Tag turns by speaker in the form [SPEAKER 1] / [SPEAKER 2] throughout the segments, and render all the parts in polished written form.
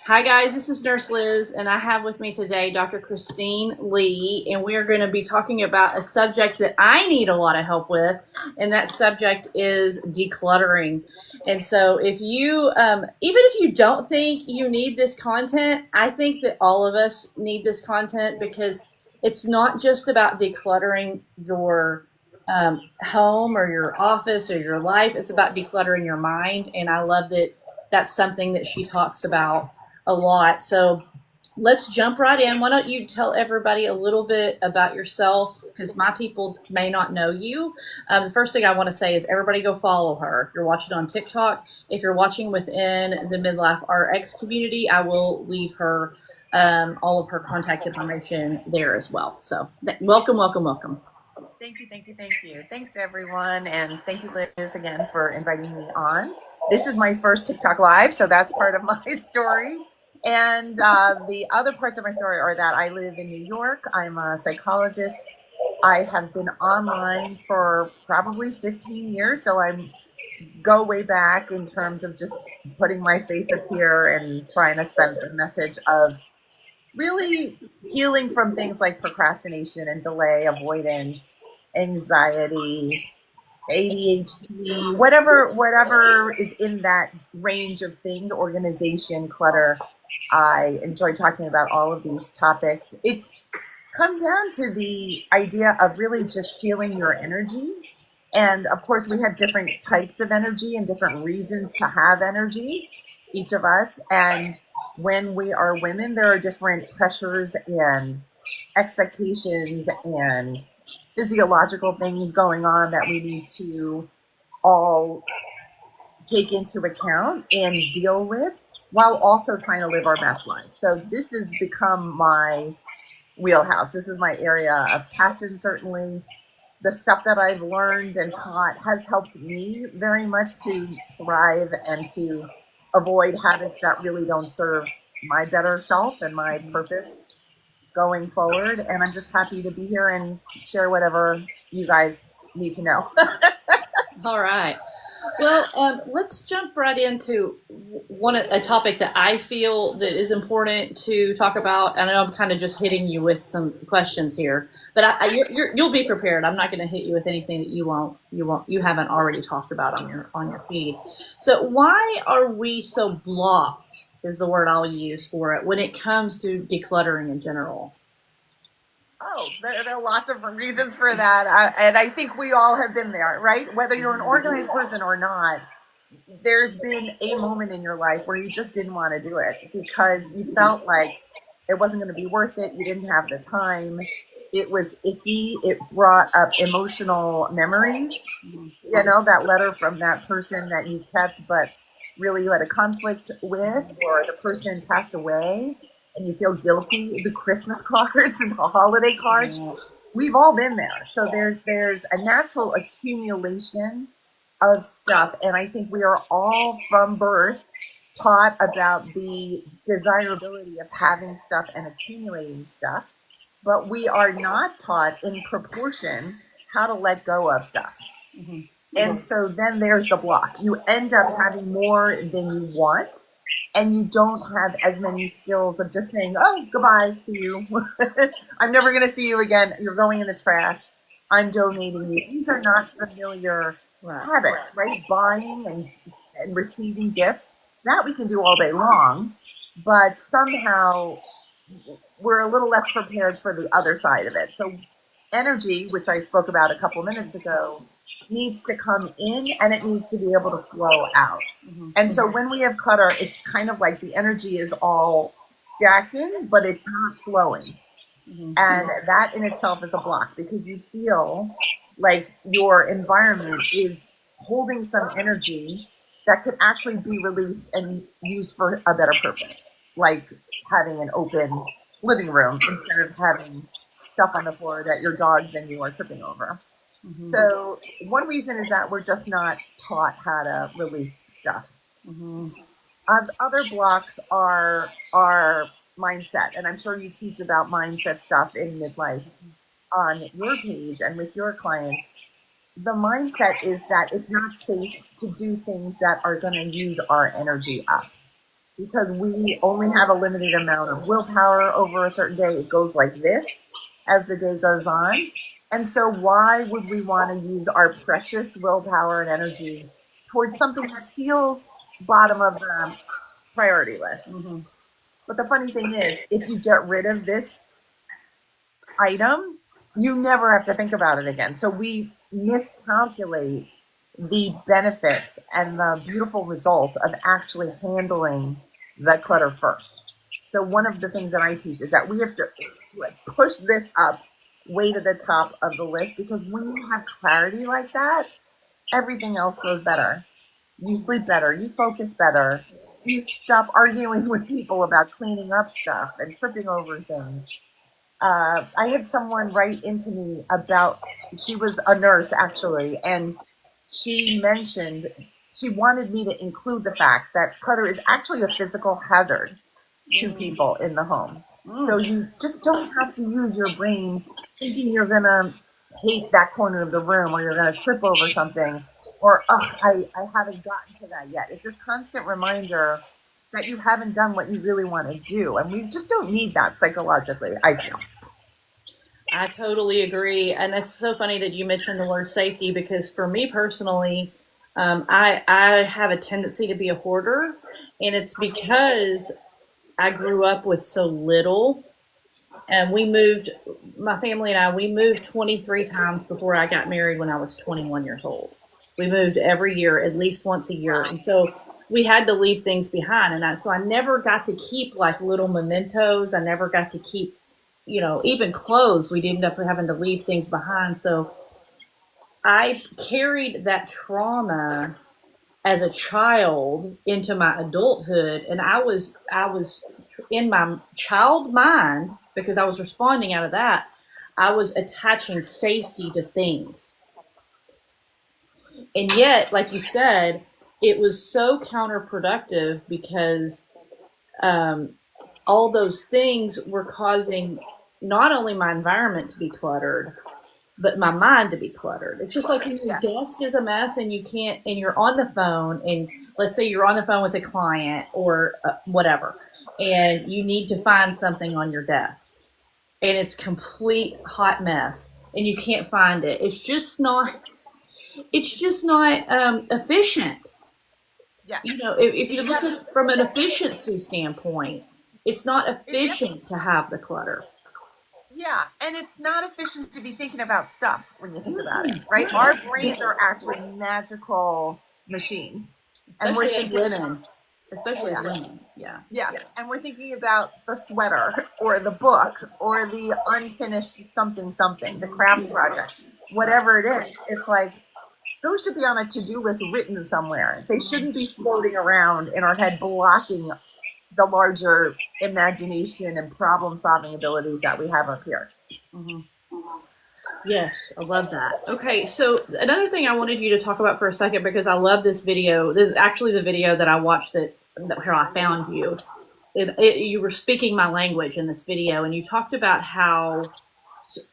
[SPEAKER 1] Hi, guys. This is Nurse Liz, and I have with me today Dr. Christine Lee, and we are going to be talking about a subject that I need a lot of help with, and that subject is decluttering. And so, even if you don't think you need this content, I think that all of us need this content because it's not just about decluttering your home or your office or your life. It's about decluttering your mind, and I love that that's something that she talks about a lot. So let's jump right in. Why don't you tell everybody a little bit about yourself? Because my people may not know you. The first thing I want to say is everybody go follow her. If you're watching on TikTok, if you're watching within the Midlife RX community, I will leave her all of her contact information there as well. So welcome, welcome, welcome.
[SPEAKER 2] Thank you, thank you, thank you. Thanks to everyone, and thank you, Liz, again for inviting me on. This is my first TikTok live, so that's part of my story. And the other parts of my story are that I live in New York. I'm a psychologist. I have been online for probably 15 years, so I go way back in terms of just putting my face up here and trying to spread the message of really healing from things like procrastination and delay, avoidance, anxiety, ADHD, whatever is in that range of things, organization, clutter. I enjoy talking about all of these topics. It's come down to the idea of really just healing your energy. And of course, we have different types of energy and different reasons to have energy, each of us. And when we are women, there are different pressures and expectations and physiological things going on that we need to all take into account and deal with while also trying to live our best life. So this has become my wheelhouse. This is my area of passion, certainly. The stuff that I've learned and taught has helped me very much to thrive and to avoid habits that really don't serve my better self and my purpose going forward. And I'm just happy to be here and share whatever you guys need to know.
[SPEAKER 1] All right. Well, let's jump right into a topic that I feel that is important to talk about. And I know I'm kind of just hitting you with some questions here, but you'll be prepared. I'm not going to hit you with anything that you haven't already talked about on your feed. So, why are we so blocked? Is the word I'll use for it when it comes to decluttering in general.
[SPEAKER 2] Oh, there are lots of reasons for that. And I think we all have been there, right? Whether you're an organized person or not, there's been a moment in your life where you just didn't want to do it because you felt like it wasn't going to be worth it. You didn't have the time. It was icky. It brought up emotional memories. You know, that letter from that person that you kept, but really you had a conflict with, or the person passed away and you feel guilty, the Christmas cards and the holiday cards. We've all been there. So there's a natural accumulation of stuff. And I think we are all from birth taught about the desirability of having stuff and accumulating stuff. But we are not taught in proportion how to let go of stuff. Mm-hmm. And so then there's the block. You end up having more than you want. And you don't have as many skills of just saying, oh, goodbye, see you. I'm never going to see you again. You're going in the trash. I'm donating you. These are not familiar habits, right? Buying and receiving gifts, that we can do all day long. But somehow we're a little less prepared for the other side of it. So energy, which I spoke about a couple minutes ago, needs to come in and it needs to be able to flow out. Mm-hmm. And so when we have clutter, it's kind of like the energy is all stacking, but it's not flowing. Mm-hmm. And that in itself is a block because you feel like your environment is holding some energy that could actually be released and used for a better purpose, like having an open living room instead of having stuff on the floor that your dogs and you are tripping over. Mm-hmm. So one reason is that we're just not taught how to release stuff. Mm-hmm. Other blocks are mindset, and I'm sure you teach about mindset stuff in midlife on your page and with your clients. The mindset is that it's not safe to do things that are going to use our energy up. because we only have a limited amount of willpower over a certain day. It goes like this as the day goes on. And so why would we want to use our precious willpower and energy towards something that feels bottom of the priority list?
[SPEAKER 1] Mm-hmm.
[SPEAKER 2] But the funny thing is, if you get rid of this item, you never have to think about it again. So we miscalculate the benefits and the beautiful results of actually handling the clutter first. So one of the things that I teach is that we have to push this up way to the top of the list, because when you have clarity like that, everything else goes better. You sleep better, you focus better, you stop arguing with people about cleaning up stuff and tripping over things. I had someone write into me about, she was a nurse actually, and she mentioned she wanted me to include the fact that clutter is actually a physical hazard to people in the home. So you just don't have to use your brain thinking you're going to hate that corner of the room, or you're going to trip over something, or, oh, I haven't gotten to that yet. It's this constant reminder that you haven't done what you really want to do. And we just don't need that psychologically, I feel.
[SPEAKER 1] I totally agree. And it's so funny that you mentioned the word safety, because for me personally, I have a tendency to be a hoarder, and it's because I grew up with so little. And my family and I, we moved 23 times before I got married when I was 21 years old. We moved every year, at least once a year. And so we had to leave things behind. And so I never got to keep like little mementos. I never got to keep, even clothes. We'd end up having to leave things behind. So I carried that trauma as a child into my adulthood, and I was in my child mind, because I was responding out of that, I was attaching safety to things. And yet, like you said, it was so counterproductive, because all those things were causing not only my environment to be cluttered, but my mind to be cluttered. It's just like when your desk is a mess and you're on the phone, and let's say you're on the phone with a client or whatever, and you need to find something on your desk, and it's complete hot mess, and you can't find it. It's just not efficient.
[SPEAKER 2] Yeah.
[SPEAKER 1] If you look at it from an efficiency standpoint, it's not efficient to have the clutter.
[SPEAKER 2] Yeah, and it's not efficient to be thinking about stuff when you think about it, right? Our brains are actually magical machines.
[SPEAKER 1] Especially as women. Especially as women, yeah.
[SPEAKER 2] Yeah, and we're thinking about the sweater, or the book, or the unfinished something, the craft project, whatever it is. It's like, those should be on a to-do list written somewhere. They shouldn't be floating around in our head, blocking the larger imagination and problem-solving abilities that we have up here.
[SPEAKER 1] Mm-hmm. Yes, I love that. Okay, so another thing I wanted you to talk about for a second, because I love this video. This is actually the video that I watched where I found you. You were speaking my language in this video, and you talked about how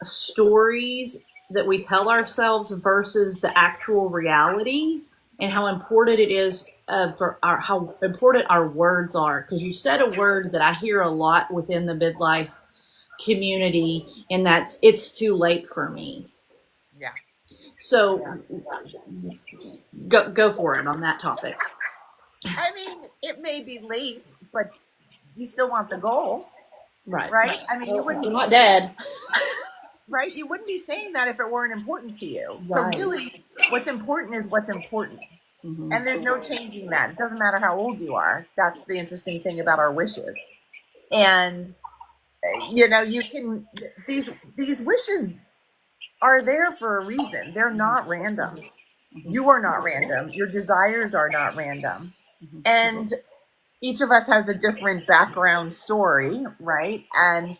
[SPEAKER 1] stories that we tell ourselves versus the actual reality, and how important it is how important our words are. Because you said a word that I hear a lot within the midlife community, and that's "it's too late for me."
[SPEAKER 2] Yeah.
[SPEAKER 1] So go for it on that topic.
[SPEAKER 2] I mean, it may be late, but you still want the goal,
[SPEAKER 1] right?
[SPEAKER 2] I mean, you wouldn't be
[SPEAKER 1] not dead.
[SPEAKER 2] Right? You wouldn't be saying that if it weren't important to you.
[SPEAKER 1] Right.
[SPEAKER 2] So really, what's important is what's important.
[SPEAKER 1] Mm-hmm.
[SPEAKER 2] And there's no changing that. It doesn't matter how old you are. That's the interesting thing about our wishes. And, you can, these wishes are there for a reason. They're not random.
[SPEAKER 1] Mm-hmm.
[SPEAKER 2] You are not random. Your desires are not random.
[SPEAKER 1] Mm-hmm.
[SPEAKER 2] And each of us has a different background story, right? And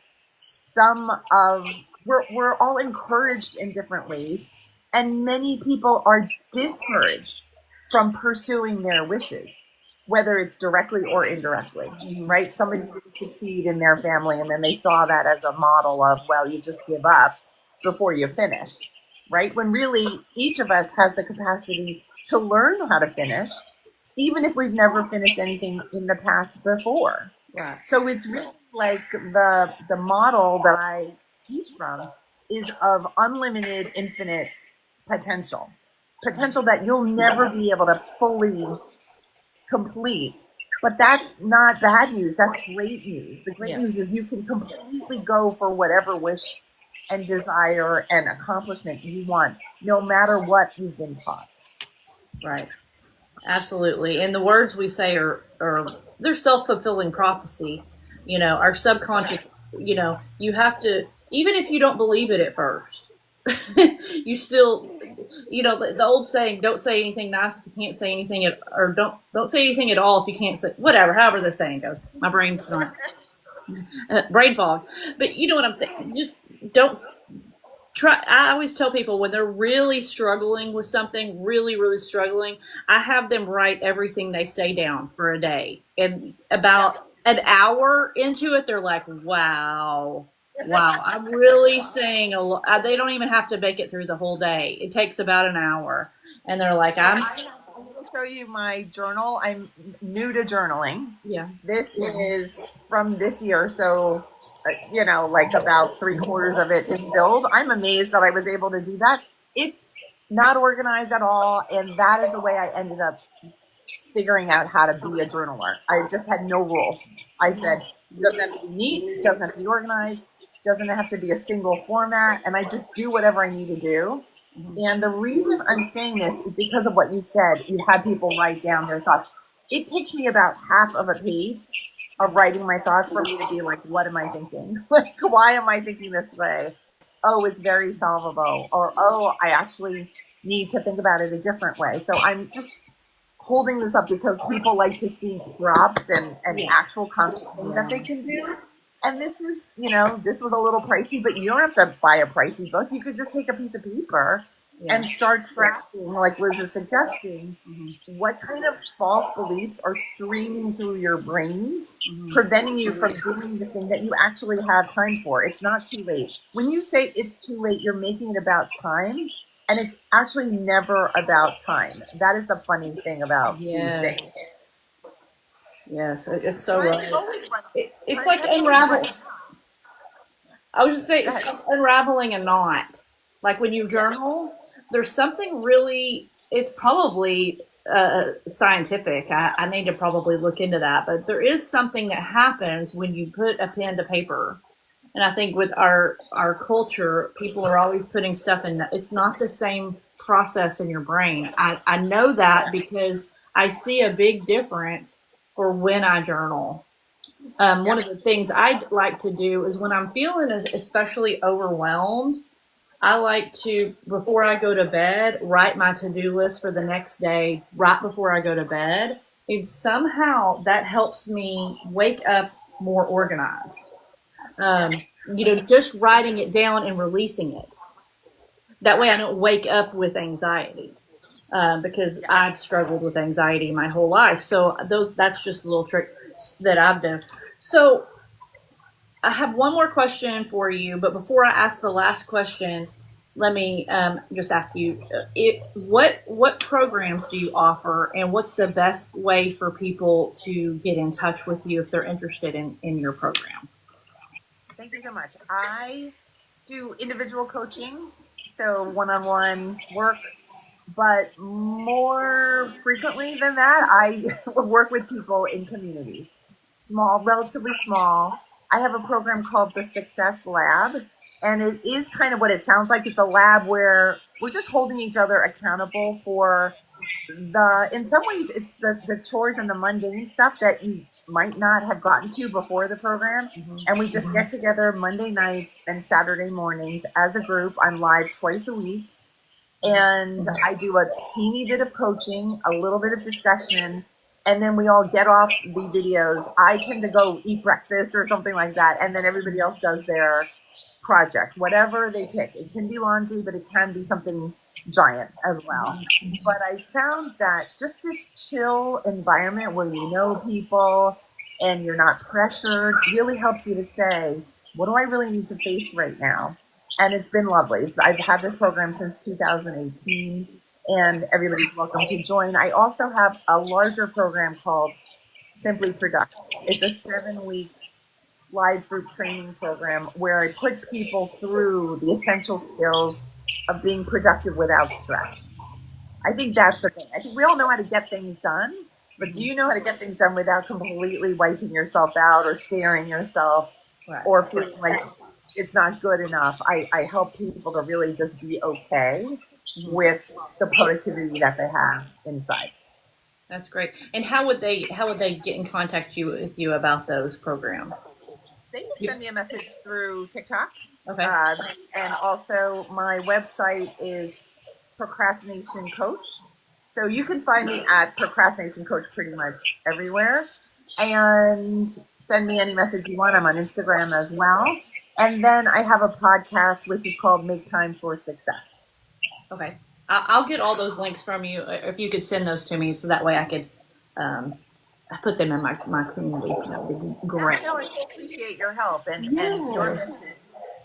[SPEAKER 2] we're all encouraged in different ways, and many people are discouraged from pursuing their wishes, whether it's directly or indirectly, right? Somebody didn't succeed in their family, and then they saw that as a model of, well, you just give up before you finish, right? When really each of us has the capacity to learn how to finish even if we've never finished anything in the past before.
[SPEAKER 1] Right.
[SPEAKER 2] So it's really like the model that I teach from is of unlimited, infinite potential that you'll never be able to fully complete. But that's not bad news. That's great news. The great news is you can completely go for whatever wish and desire and accomplishment you want, no matter what you've been taught.
[SPEAKER 1] Right. Absolutely. And the words we say are they're self-fulfilling prophecy. You know, our subconscious, you know, you have to, even if you don't believe it at first, you still, you know, the old saying, don't say anything nice if you can't say anything or don't say anything at all if you can't say, whatever, however the saying goes. My brain's not, brain fog. But you know what I'm saying? Just don't try. I always tell people when they're really struggling with something, really struggling, I have them write everything they say down for a day. And about an hour into it, they're like, wow, I'm really saying a lot. They don't even have to make it through the whole day. It takes about an hour. And they're like, I'm
[SPEAKER 2] going to show you my journal. I'm new to journaling.
[SPEAKER 1] Yeah.
[SPEAKER 2] This is from this year. So, you know, like about 3/4 of it is filled. I'm amazed that I was able to do that. It's not organized at all. And that is the way I ended up figuring out how to be a journaler. I just had no rules. I said, it doesn't have to be neat. It doesn't have to be organized. It doesn't have to be a single format. And I just do whatever I need to do. And the reason I'm saying this is because of what you said. You had people write down their thoughts. It takes me about half of a page of writing my thoughts for me to be like, what am I thinking? Like, why am I thinking this way? Oh, it's very solvable. Or, oh, I actually need to think about it a different way. So I'm just holding this up because people like to see drops and actual concrete things that they can do. And this is, you know, this was a little pricey, but you don't have to buy a pricey book. You could just take a piece of paper and start tracking, like Liz is suggesting, what kind of false beliefs are streaming through your brain, preventing you from doing the thing that you actually have time for. It's not too late. When you say it's too late, you're making it about time, and it's actually never about time. That is the funny thing about these things.
[SPEAKER 1] Yes, it's so right. It's like unraveling. I was just saying, it's like unraveling a knot. Like when you journal, there's something really, it's probably scientific. I need to probably look into that. But there is something that happens when you put a pen to paper. And I think with our culture, people are always putting stuff in. It's not the same process in your brain. I know that because I see a big difference for when I journal. One of the things I like to do is when I'm feeling especially overwhelmed, I like to, before I go to bed, write my to-do list for the next day right before I go to bed. And somehow that helps me wake up more organized. You know, just writing it down and releasing it. That way I don't wake up with anxiety. Because I've struggled with anxiety my whole life. So that's just a little trick that I've done. So I have one more question for you, but before I ask the last question, let me just ask you, what programs do you offer, and what's the best way for people to get in touch with you if they're interested in your program?
[SPEAKER 2] Thank you so much. I do individual coaching, so one-on-one work. But more frequently than that, I work with people in communities, small, relatively small. I have a program called the Success Lab, and it is kind of what it sounds like. It's a lab where we're just holding each other accountable for in some ways, it's the chores and the mundane stuff that you might not have gotten to before the program. And we just get together Monday nights and Saturday mornings as a group. I'm live twice a week. And I do a teeny bit of coaching, a little bit of discussion, and then we all get off the videos. I tend to go eat breakfast or something like that, and then everybody else does their project, whatever they pick. It can be laundry, but it can be something giant as well. But I found that just this chill environment where you know people and you're not pressured really helps you to say, what do I really need to face right now? And it's been lovely. I've had this program since 2018, and everybody's welcome to join. I also have a larger program called Simply Productive. It's a 7-week live group training program where I put people through the essential skills of being productive without stress. I think that's the thing. I think we all know how to get things done, but do you know how to get things done without completely wiping yourself out or scaring yourself or feeling like it's not good enough? I help people to really just be okay with the productivity that they have inside.
[SPEAKER 1] That's great. And how would they get in contact with you about those programs?
[SPEAKER 2] They can send me a message through TikTok.
[SPEAKER 1] Okay.
[SPEAKER 2] And also my website is Procrastination Coach. So you can find me at Procrastination Coach pretty much everywhere. And send me any message you want. I'm on Instagram as well. And then I have a podcast which is called Make Time for Success.
[SPEAKER 1] Okay. I'll get all those links from you if you could send those to me so that way I could put them in my community. That would be great.
[SPEAKER 2] I appreciate your help and your mission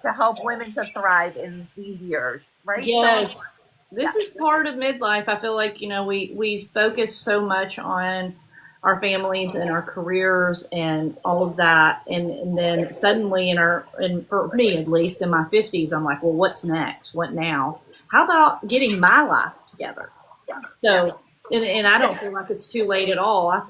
[SPEAKER 2] to help women to thrive in these years, right?
[SPEAKER 1] Yes. So, this is part of midlife. I feel like, we focus so much on our families and our careers and all of that. And then suddenly and for me, at least in my 50s, I'm like, well, what's next? What now? How about getting my life together? So, and I don't feel like it's too late at all. I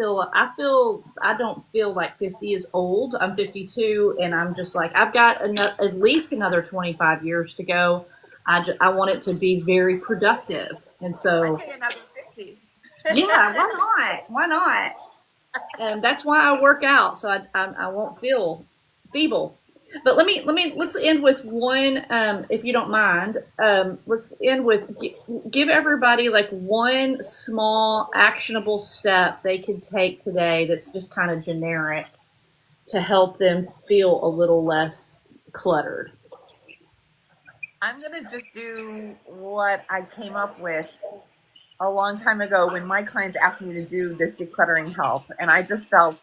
[SPEAKER 1] don't feel like 50 is old. I'm 52 and I'm just like, I've got at least another 25 years to go. I want it to be very productive. And so,
[SPEAKER 2] another 50.
[SPEAKER 1] Yeah, why not? And that's why I work out. So I won't feel feeble. But let's end with one, if you don't mind. Let's end with give everybody like one small actionable step they could take today that's just kind of generic to help them feel a little less cluttered.
[SPEAKER 2] I'm going to just do what I came up with a long time ago when my clients asked me to do this decluttering help. And I just felt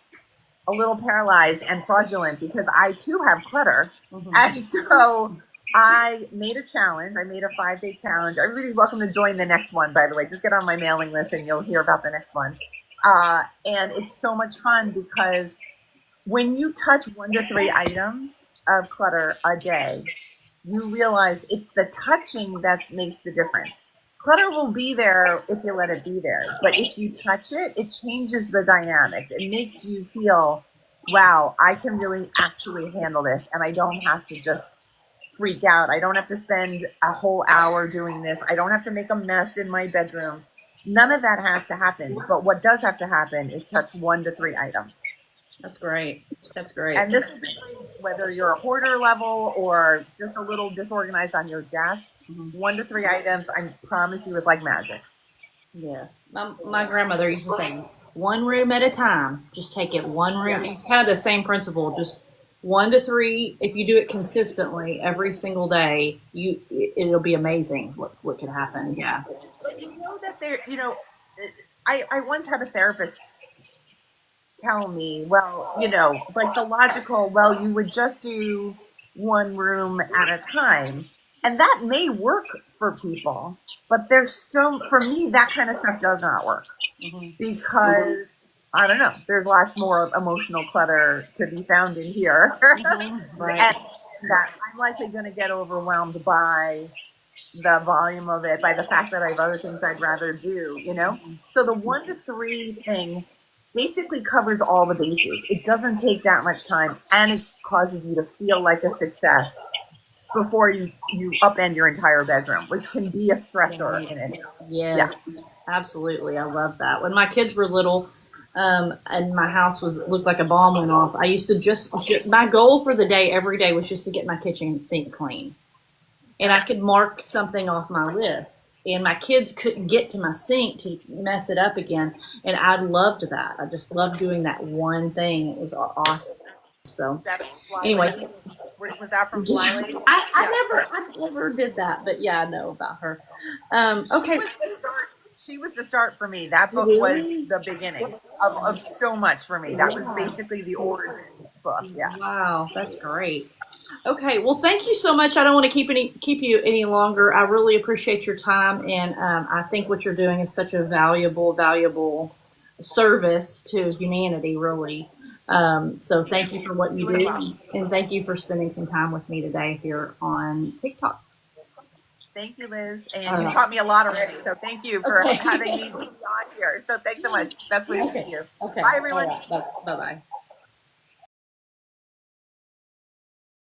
[SPEAKER 2] a little paralyzed and fraudulent because I too have clutter. Mm-hmm. And so I made a challenge. I made a 5-day challenge. Everybody's welcome to join the next one, by the way. Just get on my mailing list and you'll hear about the next one. And it's so much fun because when you touch 1 to 3 items of clutter a day, you realize it's the touching that makes the difference. Clutter will be there if you let it be there. But if you touch it, it changes the dynamic. It makes you feel, wow, I can really actually handle this. And I don't have to just freak out. I don't have to spend a whole hour doing this. I don't have to make a mess in my bedroom. None of that has to happen. But what does have to happen is touch 1 to 3 items.
[SPEAKER 1] That's great. That's great.
[SPEAKER 2] And this is whether you're a hoarder level or just a little disorganized on your desk. 1 to 3 items, I promise you, it's like magic.
[SPEAKER 1] Yes. My grandmother used to say, 1 room at a time. Just take it 1 room. It's kind of the same principle. Just 1 to 3. If you do it consistently every single day, it'll be amazing what can happen. Yeah.
[SPEAKER 2] But you know that I once had a therapist tell me, well, like the logical, well, you would just do 1 room at a time. And that may work for people, but for me, that kind of stuff does not work because, I don't know, there's lots more emotional clutter to be found in here. Right. And that I'm likely going to get overwhelmed by the volume of it, by the fact that I have other things I'd rather do, So the 1 to 3 thing basically covers all the bases. It doesn't take that much time, and it causes you to feel like a success before you upend your entire bedroom, which can be a stressor in it.
[SPEAKER 1] Yes, absolutely. I love that. When my kids were little, and my house looked like a bomb went off, I used to just my goal for the day every day was just to get my kitchen sink clean. And I could mark something off my list. And my kids couldn't get to my sink to mess it up again. And I loved that. I just loved doing that one thing. It was awesome. So anyway.
[SPEAKER 2] Was that from Fly Lady?
[SPEAKER 1] I never did that, but yeah, I know about her. Okay.
[SPEAKER 2] She was the start for me. That book was the beginning of so much for me. That was basically the origin book. Yeah.
[SPEAKER 1] Wow, that's great. Okay, well, thank you so much. I don't want to keep you any longer. I really appreciate your time, and I think what you're doing is such a valuable service to humanity, really. So thank you for what you
[SPEAKER 2] You as
[SPEAKER 1] do,
[SPEAKER 2] well.
[SPEAKER 1] and thank you for spending some time with me today here on TikTok.
[SPEAKER 2] Thank you, Liz.
[SPEAKER 1] All
[SPEAKER 2] And you
[SPEAKER 1] right.
[SPEAKER 2] taught me a lot already. So thank you for
[SPEAKER 1] Okay.
[SPEAKER 2] having me be on here. So thanks so much. Best wishes to
[SPEAKER 1] Okay.
[SPEAKER 2] you.
[SPEAKER 1] Okay.
[SPEAKER 2] Bye,
[SPEAKER 1] All
[SPEAKER 2] everyone.
[SPEAKER 1] right. Bye bye.